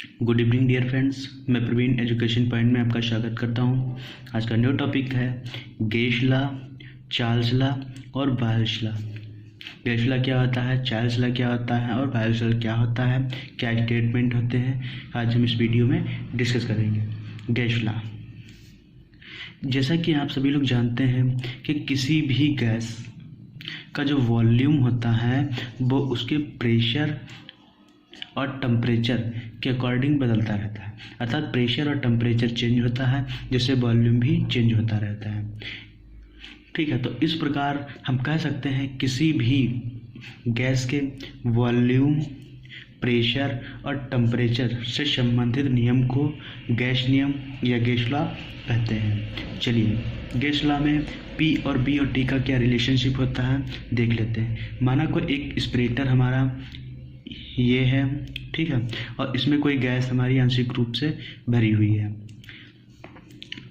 Good evening dear friends, मैं Praveen education point में आपका स्वागत करता हूं। आज का न्यू टॉपिक है गेश लॉ, चार्ल्स लॉ और बायल्स लॉ। गेश लॉ क्या होता है, चार्ल्स लॉ क्या होता है और बायल्स लॉ क्या होता है, क्या स्टेटमेंट होते हैं, आज हम इस वीडियो में डिस्कस करेंगे। गेश लॉ, जैसा कि आप सभी लोग जानते हैं कि किसी भी गैस का जो वॉल्यूम होता है वो उसके प्रेशर और टेम्परेचर के अकॉर्डिंग बदलता रहता है। अर्थात प्रेशर और टेम्परेचर चेंज होता है जिससे वॉल्यूम भी चेंज होता रहता है। ठीक है, तो इस प्रकार हम कह सकते हैं किसी भी गैस के वॉल्यूम, प्रेशर और टेम्परेचर से संबंधित नियम को गैस नियम या गेश लॉ कहते हैं। चलिए, गेश लॉ में पी और बी और टी का क्या रिलेशनशिप होता है देख लेते हैं। माना कोई एक स्प्रेटर हमारा ये है, ठीक है, और इसमें कोई गैस हमारी आंशिक रूप से भरी हुई है।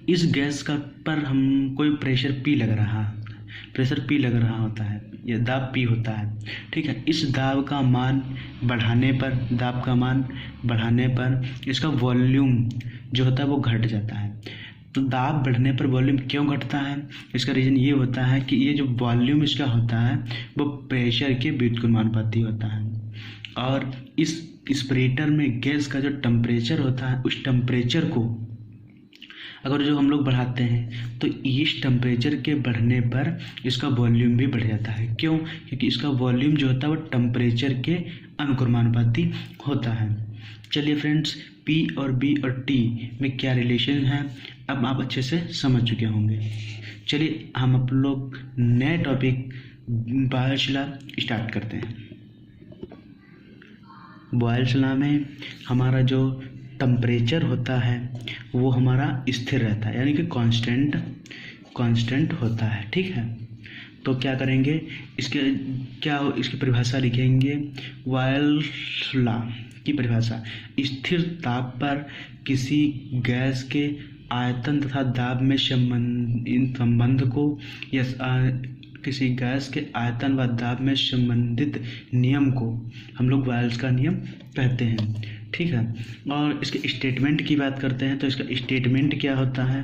इस गैस का पर हम कोई प्रेशर पी लग रहा होता है या दाब पी होता है। ठीक है, इस दाब का मान बढ़ाने पर इसका वॉल्यूम जो होता है वो घट जाता है। तो दाब बढ़ने पर वॉल्यूम क्यों घटता है, इसका रीज़न ये होता है कि ये जो वॉल्यूम इसका होता है वो प्रेशर के व्युत्क्रमानुपाती होता है। और इस स्प्रेटर में गैस का जो टेम्परेचर होता है उस टेम्परेचर को अगर जो हम लोग बढ़ाते हैं तो इस टेम्परेचर के बढ़ने पर इसका वॉल्यूम भी बढ़ जाता है। क्यों? क्योंकि इसका वॉल्यूम जो होता है वो टेम्परेचर के अनुक्रमानुपाती होता है। चलिए फ्रेंड्स, पी और बी और टी में क्या रिलेशन है अब आप अच्छे से समझ चुके होंगे। चलिए हम आप लोग नए टॉपिक बायल्स लॉ स्टार्ट करते हैं। बायल्स लॉ में हमारा जो टेम्परेचर होता है वो हमारा स्थिर रहता है, यानी कि कांस्टेंट होता है। ठीक है, तो क्या करेंगे, इसकी परिभाषा लिखेंगे। बायल्स लॉ की परिभाषा, स्थिर ताप पर किसी गैस के आयतन तथा दाब में संबंध को या किसी गैस के आयतन व दाब में संबंधित नियम को हम लोग बायल्स का नियम कहते हैं। ठीक है, और इसके स्टेटमेंट की बात करते हैं तो इसका स्टेटमेंट क्या होता है,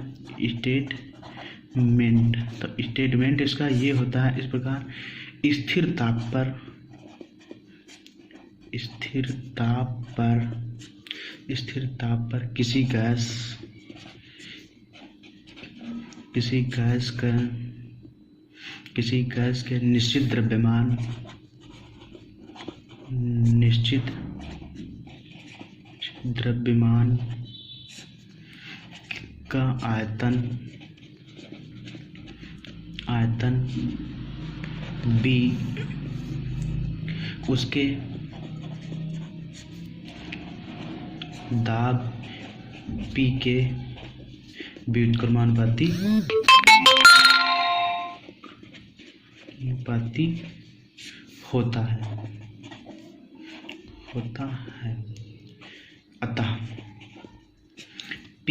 तो स्टेटमेंट इसका ये होता है इस प्रकार। स्थिर ताप पर किसी गैस के निश्चित द्रव्यमान का आयतन B उसके दाब P के व्युत्क्रमानुपाती होता है। अतः P,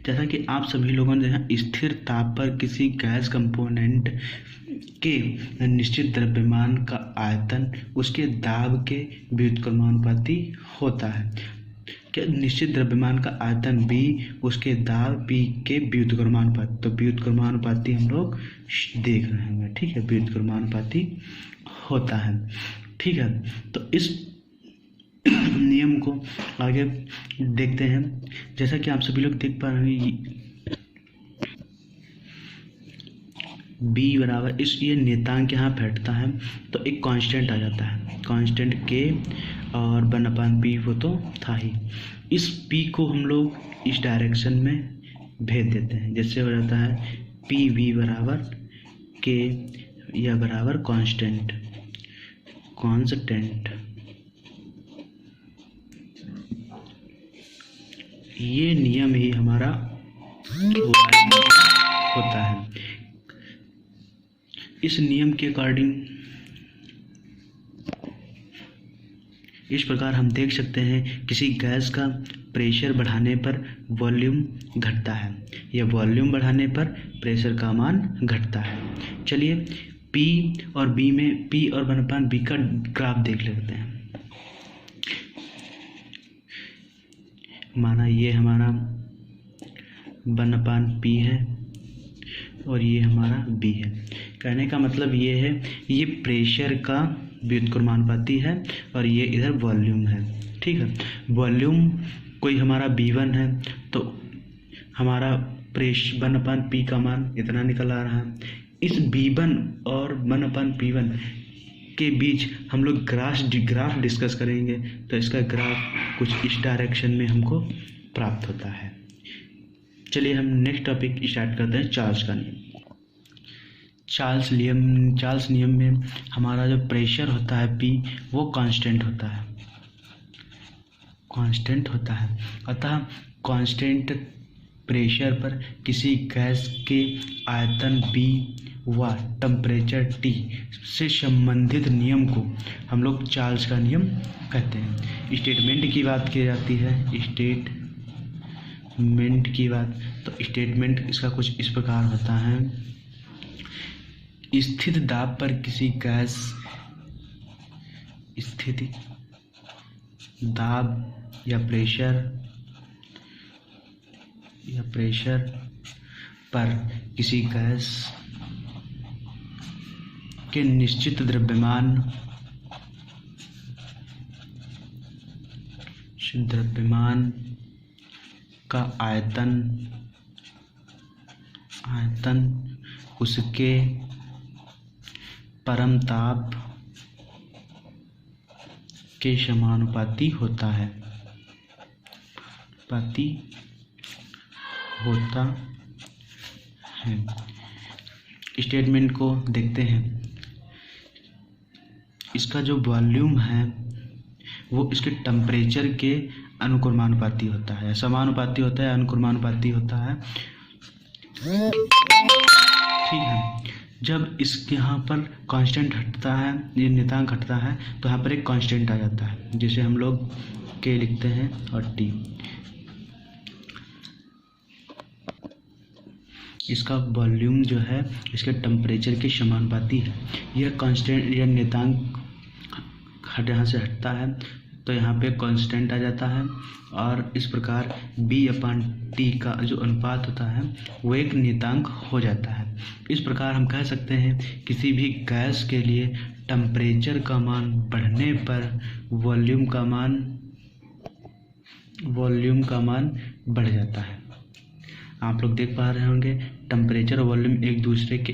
जैसा कि आप सभी लोगों ने देखा, स्थिर ताप पर किसी गैस कंपोनेंट के निश्चित द्रव्यमान का आयतन उसके दाब के व्युत्क्रमानुपाती होता है। क्या निश्चित द्रव्यमान का आयतन B उसके दाब P के व्युत्क्रमानुपाती, तो व्युत्क्रमानुपाती हम लोग देख रहे हैं। ठीक है, व्युत्क्रमानुपाती होता है। ठीक है, तो इस नियम को आगे देखते हैं। जैसा कि आप सभी लोग देख पा रहे हैं, B बराबर ये नियतांक यहाँ बैठता है तो एक कांस्टेंट आ जाता है, कांस्टेंट K और 1/P वो तो था ही। इस P को हम लोग इस डायरेक्शन में भेज देते हैं, जैसे हो जाता है PV बराबर K या बराबर कांस्टेंट। ये नियम ही हमारा होता है। इस नियम के अकॉर्डिंग इस प्रकार हम देख सकते हैं किसी गैस का प्रेशर बढ़ाने पर वॉल्यूम घटता है या वॉल्यूम बढ़ाने पर प्रेशर का मान घटता है। चलिए P और B में P और 1/B का ग्राफ देख लेते हैं। माना ये हमारा 1/p है और ये हमारा b है। कहने का मतलब ये है, ये प्रेशर का व्युत्क्रमानुपाती है और ये इधर वॉल्यूम है। ठीक है, वॉल्यूम कोई हमारा V1 है तो हमारा 1/p का मान इतना निकल आ रहा है। इस V1 और 1/p1 के बीच हम लोग ग्राफ डिस्कस करेंगे, तो इसका ग्राफ कुछ इस डायरेक्शन में हमको प्राप्त होता है। चलिए हम नेक्स्ट टॉपिक स्टार्ट करते हैं, चार्ल्स का नियम। चार्ल्स नियम में हमारा जो प्रेशर होता है P वो कांस्टेंट होता है। अतः कांस्टेंट प्रेशर पर किसी गैस के आयतन B व टेम्परेचर T से संबंधित नियम को हम लोग चार्ल्स का नियम कहते हैं। स्टेटमेंट की बात की जाती है, तो स्टेटमेंट इसका कुछ इस प्रकार होता है। स्थिर दाब पर किसी गैस स्थिति दाब या प्रेशर पर किसी गैस के निश्चित द्रव्यमान का आयतन उसके परम ताप के समानुपाती होता है। स्टेटमेंट को देखते हैं। इसका जो वॉल्यूम है वो इसके टेम्परेचर के अनुक्रमानुपाती होता है, समानुपाती होता है, अनुक्रमानुपाती होता है। ठीक है, जब इसके यहाँ पर कांस्टेंट हटता है, ये नियतांक हटता है, तो यहाँ पर एक कांस्टेंट आ जाता है, जिसे हम लोग K लिखते हैं और T। इसका वॉल्यूम जो है इसके टेम्परेचर के समानुपाती है। यह कांस्टेंट, यह नियतांक यहाँ से हटता है तो यहाँ पे कांस्टेंट आ जाता है और इस प्रकार B/T का जो अनुपात होता है वो एक नियतांक हो जाता है। इस प्रकार हम कह सकते हैं किसी भी गैस के लिए टेम्परेचर का मान बढ़ने पर वॉल्यूम का मान बढ़ जाता है। आप लोग देख पा रहे होंगे टेम्परेचर और वॉल्यूम एक दूसरे के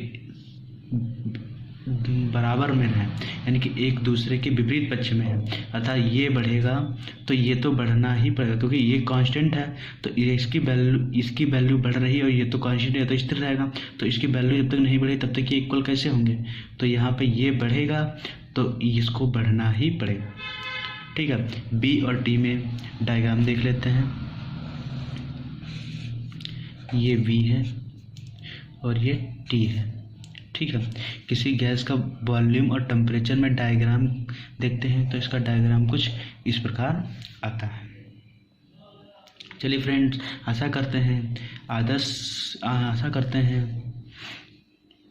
बराबर में है, यानी कि एक दूसरे के विपरीत पक्ष में है। अतः ये बढ़ेगा तो ये तो बढ़ना ही पड़ेगा, क्योंकि ये कांस्टेंट है तो इसकी वैल्यू बढ़ रही है और ये तो कांस्टेंट है तो स्थिर रहेगा, तो इसकी वैल्यू जब तक नहीं बढ़े तब तक ये इक्वल कैसे होंगे। तो यहाँ पे ये बढ़ेगा तो इसको बढ़ना ही पड़ेगा। ठीक है, B और T में डायग्राम देख लेते हैं। ये V है और ये T है। ठीक है, किसी गैस का वॉल्यूम और टेम्परेचर में डायग्राम देखते हैं तो इसका डायग्राम कुछ इस प्रकार आता है। चलिए फ्रेंड्स, आशा करते हैं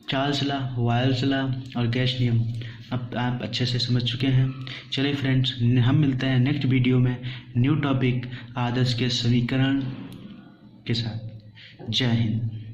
चार्ल्स लॉ, वायल्स लॉ और गैस नियम अब आप अच्छे से समझ चुके हैं। चलिए फ्रेंड्स, हम मिलते हैं नेक्स्ट वीडियो में न्यू टॉपिक आदर्श के समीकरण के साथ। जय हिंद।